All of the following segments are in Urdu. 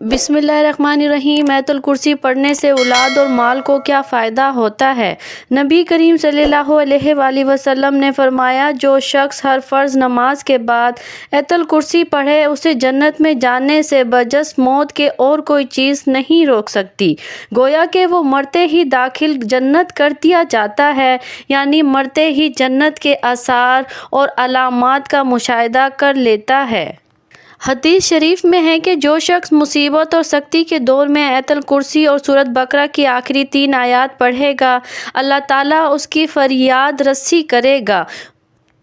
بسم اللہ الرحمن الرحیم۔ آیت الکرسی پڑھنے سے اولاد اور مال کو کیا فائدہ ہوتا ہے؟ نبی کریم صلی اللہ علیہ وآلہ وسلم نے فرمایا، جو شخص ہر فرض نماز کے بعد آیت الکرسی پڑھے اسے جنت میں جانے سے بجز موت کے اور کوئی چیز نہیں روک سکتی۔ گویا کہ وہ مرتے ہی داخل جنت کر دیا جاتا ہے، یعنی مرتے ہی جنت کے آثار اور علامات کا مشاہدہ کر لیتا ہے۔ حدیث شریف میں ہے کہ جو شخص مصیبت اور سختی کے دور میں آیت الکرسی اور سورۃ بقرہ کی آخری 3 آیات پڑھے گا، اللہ تعالیٰ اس کی فریاد رسی کرے گا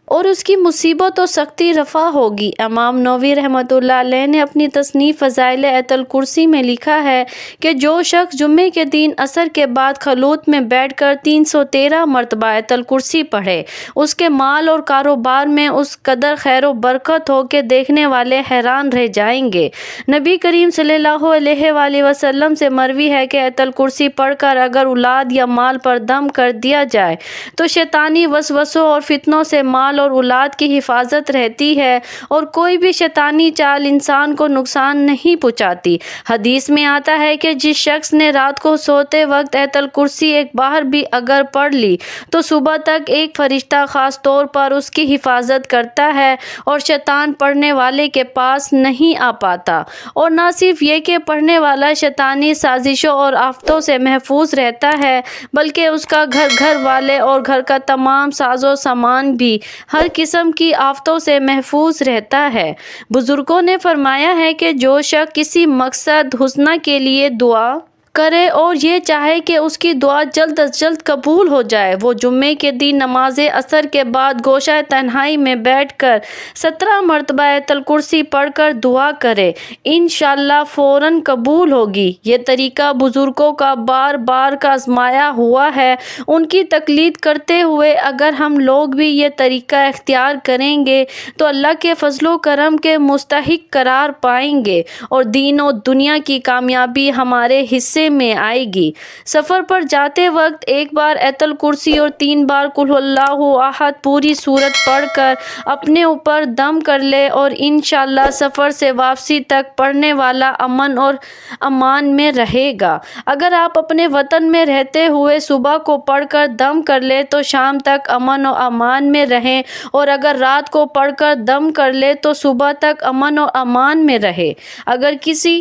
اور اس کی مصیبت و سختی رفع ہوگی۔ امام نووی رحمۃ اللہ علیہ نے اپنی تصنیف فضائل آیت الکرسی میں لکھا ہے کہ جو شخص جمعے کے دن عصر کے بعد خلوت میں بیٹھ کر 313 مرتبہ آیت الکرسی پڑھے، اس کے مال اور کاروبار میں اس قدر خیر و برکت ہو کہ دیکھنے والے حیران رہ جائیں گے۔ نبی کریم صلی اللہ علیہ وآلہ وسلم سے مروی ہے کہ آیت الکرسی پڑھ کر اگر اولاد یا مال پر دم کر دیا جائے تو شیطانی وسوسوں اور فتنوں سے مال اور اولاد کی حفاظت رہتی ہے اور کوئی بھی شیطانی چال انسان کو نقصان نہیں پہنچاتی۔ حدیث میں آتا ہے کہ جس شخص نے رات کو سوتے وقت آیت الکرسی ایک بار بھی اگر پڑھ لی تو صبح تک ایک فرشتہ خاص طور پر اس کی حفاظت کرتا ہے اور شیطان پڑھنے والے کے پاس نہیں آ پاتا، اور نہ صرف یہ کہ پڑھنے والا شیطانی سازشوں اور آفتوں سے محفوظ رہتا ہے بلکہ اس کا گھر والے اور گھر کا تمام ساز و سامان بھی ہر قسم کی آفتوں سے محفوظ رہتا ہے۔ بزرگوں نے فرمایا ہے کہ جو شخص کسی مقصد حسنہ کے لیے دعا کرے اور یہ چاہے کہ اس کی دعا جلد از جلد قبول ہو جائے، وہ جمعے کے دن نماز عصر کے بعد گوشہ تنہائی میں بیٹھ کر 17 مرتبہ آیت الکرسی پڑھ کر دعا کرے، انشاءاللہ فوراً قبول ہوگی۔ یہ طریقہ بزرگوں کا بار بار کا آزمایا ہوا ہے، ان کی تقلید کرتے ہوئے اگر ہم لوگ بھی یہ طریقہ اختیار کریں گے تو اللہ کے فضل و کرم کے مستحق قرار پائیں گے اور دین و دنیا کی کامیابی ہمارے حصے میں آئے گی۔ سفر پر جاتے وقت ایک بار آیت الکرسی اور 3 بار قل اللہ احد پوری سورت پڑھ کر اپنے اوپر دم کر لے اور انشاءاللہ سفر سے واپسی تک پڑھنے والا امن اور امان میں رہے گا۔ اگر آپ اپنے وطن میں رہتے ہوئے صبح کو پڑھ کر دم کر لے تو شام تک امن و امان میں رہیں، اور اگر رات کو پڑھ کر دم کر لے تو صبح تک امن و امان میں رہے۔ اگر کسی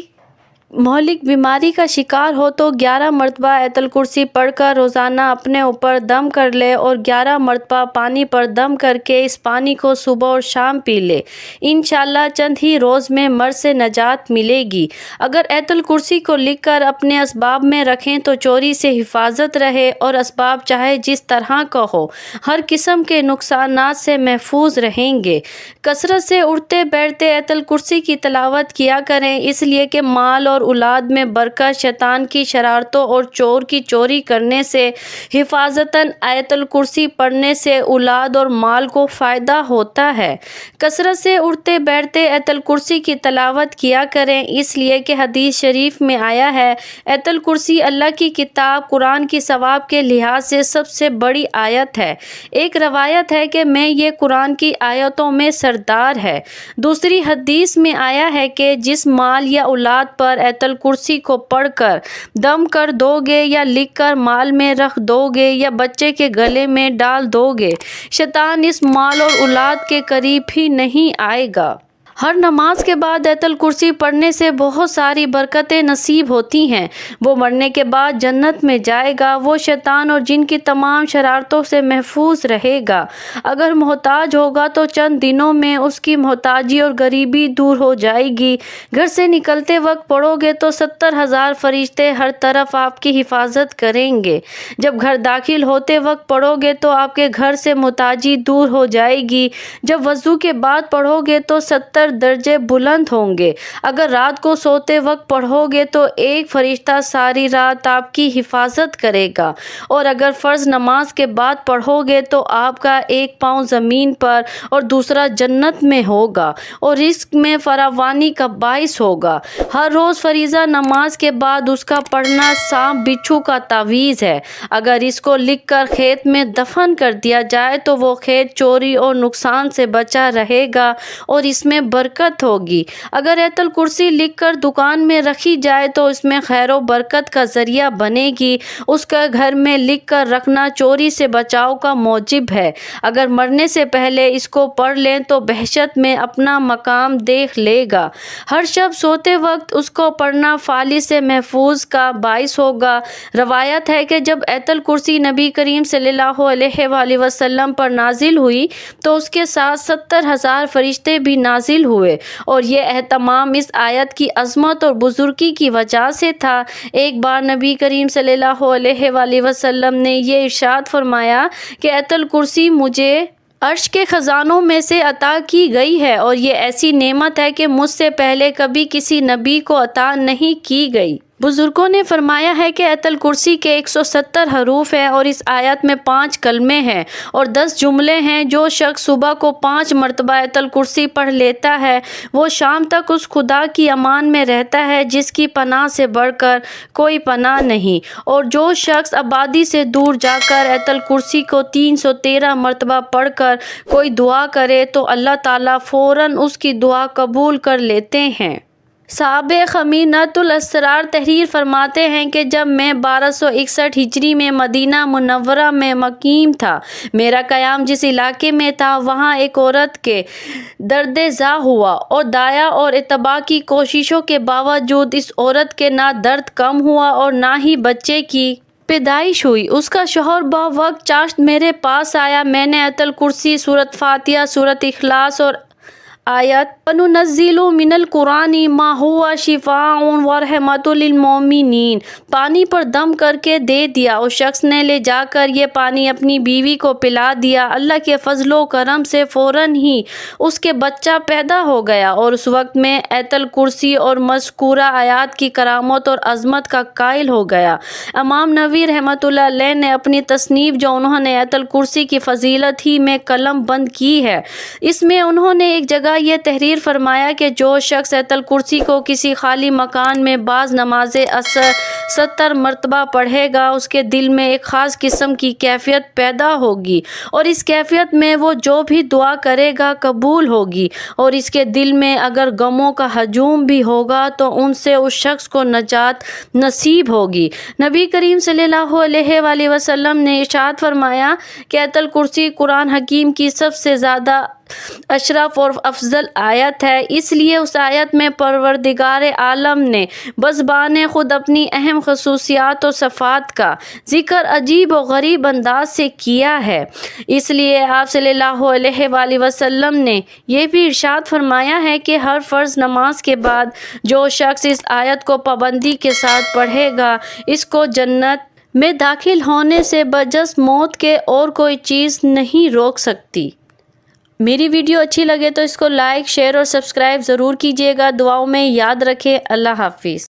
مہلک بیماری کا شکار ہو تو 11 مرتبہ آیت الکرسی پڑھ کر روزانہ اپنے اوپر دم کر لے اور 11 مرتبہ پانی پر دم کر کے اس پانی کو صبح اور شام پی لے، انشاءاللہ چند ہی روز میں مرض سے نجات ملے گی۔ اگر آیت الکرسی کو لکھ کر اپنے اسباب میں رکھیں تو چوری سے حفاظت رہے اور اسباب چاہے جس طرح کا ہو ہر قسم کے نقصانات سے محفوظ رہیں گے۔ کثرت سے اٹھتے بیٹھتے آیت الکرسی کی تلاوت کیا کریں، اس لیے کہ مال اور اولاد میں برکت، شیطان کی شرارتوں اور چور کی چوری کرنے سے حفاظتاً آیت الکرسی پڑھنے سے اولاد اور مال کو فائدہ ہوتا ہے۔ کثرت سے اٹھتے بیٹھتے آیت الکرسی کی تلاوت کیا کریں، اس لیے کہ حدیث شریف میں آیا ہے آیت الکرسی اللہ کی کتاب قرآن کی ثواب کے لحاظ سے سب سے بڑی آیت ہے۔ ایک روایت ہے کہ میں یہ قرآن کی آیتوں میں سردار ہے۔ دوسری حدیث میں آیا ہے کہ جس مال یا اولاد پر آیت الکرسی کو پڑھ کر دم کر دو گے یا لکھ کر مال میں رکھ دو گے یا بچے کے گلے میں ڈال دو گے، شیطان اس مال اور اولاد کے قریب ہی نہیں آئے گا۔ ہر نماز کے بعد آیت الکرسی پڑھنے سے بہت ساری برکتیں نصیب ہوتی ہیں۔ وہ مرنے کے بعد جنت میں جائے گا، وہ شیطان اور جن کی تمام شرارتوں سے محفوظ رہے گا۔ اگر محتاج ہوگا تو چند دنوں میں اس کی محتاجی اور غریبی دور ہو جائے گی۔ گھر سے نکلتے وقت پڑھو گے تو 70,000 فرشتے ہر طرف آپ کی حفاظت کریں گے۔ جب گھر داخل ہوتے وقت پڑھو گے تو آپ کے گھر سے محتاجی دور ہو جائے گی۔ جب وضو کے بعد پڑھو گے تو 70 درجے بلند ہوں گے۔ اگر رات کو سوتے وقت پڑھو گے تو ایک فرشتہ ساری رات آپ کی حفاظت کرے گا، اور اگر فرض نماز کے بعد پڑھو گے تو آپ کا ایک پاؤں زمین پر اور دوسرا جنت میں ہوگا اور رزق میں فراوانی کا باعث ہوگا۔ ہر روز فریضہ نماز کے بعد اس کا پڑھنا سانپ بچھو کا تعویذ ہے۔ اگر اس کو لکھ کر کھیت میں دفن کر دیا جائے تو وہ کھیت چوری اور نقصان سے بچا رہے گا اور اس میں برکت ہوگی۔ اگر آیت الکرسی لکھ کر دکان میں رکھی جائے تو اس میں خیر و برکت کا ذریعہ بنے گی۔ اس کا گھر میں لکھ کر رکھنا چوری سے بچاؤ کا موجب ہے۔ اگر مرنے سے پہلے اس کو پڑھ لیں تو بہشت میں اپنا مقام دیکھ لے گا۔ ہر شب سوتے وقت اس کو پڑھنا فالج سے محفوظ کا باعث ہوگا۔ روایت ہے کہ جب آیت الکرسی نبی کریم صلی اللہ علیہ وآلہ وسلم پر نازل ہوئی تو اس کے ساتھ 70,000 فرشتے بھی نازل ہوئے، اور یہ اہتمام اس آیت کی عظمت اور بزرگی کی وجہ سے تھا۔ ایک بار نبی کریم صلی اللہ علیہ وآلہ وسلم نے یہ ارشاد فرمایا کہ آیت الکرسی مجھے عرش کے خزانوں میں سے عطا کی گئی ہے، اور یہ ایسی نعمت ہے کہ مجھ سے پہلے کبھی کسی نبی کو عطا نہیں کی گئی۔ بزرگوں نے فرمایا ہے کہ آیت الکرسی کے 170 حروف ہیں، اور اس آیت میں 5 کلمے ہیں اور 10 جملے ہیں۔ جو شخص صبح کو 5 مرتبہ آیت الکرسی پڑھ لیتا ہے وہ شام تک اس خدا کی امان میں رہتا ہے جس کی پناہ سے بڑھ کر کوئی پناہ نہیں، اور جو شخص آبادی سے دور جا کر آیت الکرسی کو 313 مرتبہ پڑھ کر کوئی دعا کرے تو اللہ تعالیٰ فوراً اس کی دعا قبول کر لیتے ہیں۔ صاحب خمینۃ الاسرار تحریر فرماتے ہیں کہ جب میں 1261 ہجری میں مدینہ منورہ میں مقیم تھا، میرا قیام جس علاقے میں تھا وہاں ایک عورت کے درد ذا ہوا، اور دایا اور اتباع کی کوششوں کے باوجود اس عورت کے نہ درد کم ہوا اور نہ ہی بچے کی پیدائش ہوئی۔ اس کا شوہر بوقت چاشت میرے پاس آیا۔ میں نے آیت الکرسی، سورۃ فاتحہ، سورۃ اخلاص اور آیت وَنُنَزِّلُ مِنَ الْقُرْآنِ مَا هُوَ شِفَاءٌ وَرَحْمَةٌ لِّلْمُؤْمِنِينَ پانی پر دم کر کے دے دیا۔ اس شخص نے لے جا کر یہ پانی اپنی بیوی کو پلا دیا۔ اللہ کے فضل و کرم سے فوراً ہی اس کے بچہ پیدا ہو گیا، اور اس وقت میں آیت الکرسی اور مذکورہ آیات کی کرامت اور عظمت کا قائل ہو گیا۔ امام نووی رحمۃ اللہ علیہ نے اپنی تصنیف جو انہوں نے آیت الکرسی کی فضیلت ہی میں قلم بند کی ہے، اس میں انہوں نے ایک جگہ یہ تحریر فرمایا کہ جو شخص آیت الکرسی کو کسی خالی مکان میں بعض نماز عصر 70 مرتبہ پڑھے گا اس کے دل میں ایک خاص قسم کی کیفیت پیدا ہوگی، اور اس کیفیت میں وہ جو بھی دعا کرے گا قبول ہوگی، اور اس کے دل میں اگر غموں کا ہجوم بھی ہوگا تو ان سے اس شخص کو نجات نصیب ہوگی۔ نبی کریم صلی اللہ علیہ وآلہ وسلم نے ارشاد فرمایا کہ آیت الکرسی قرآن حکیم کی سب سے زیادہ اشرف اور افضل آیت ہے، اس لیے اس آیت میں پروردگار عالم نے بزبان خود اپنی اہم خصوصیات و صفات کا ذکر عجیب و غریب انداز سے کیا ہے۔ اس لیے آپ صلی اللہ علیہ وآلہ وسلم نے یہ بھی ارشاد فرمایا ہے کہ ہر فرض نماز کے بعد جو شخص اس آیت کو پابندی کے ساتھ پڑھے گا اس کو جنت میں داخل ہونے سے بجز موت کے اور کوئی چیز نہیں روک سکتی۔ میری ویڈیو اچھی لگے تو اس کو لائک، شیئر اور سبسکرائب ضرور کیجیے گا۔ دعاؤں میں یاد رکھیں۔ اللہ حافظ۔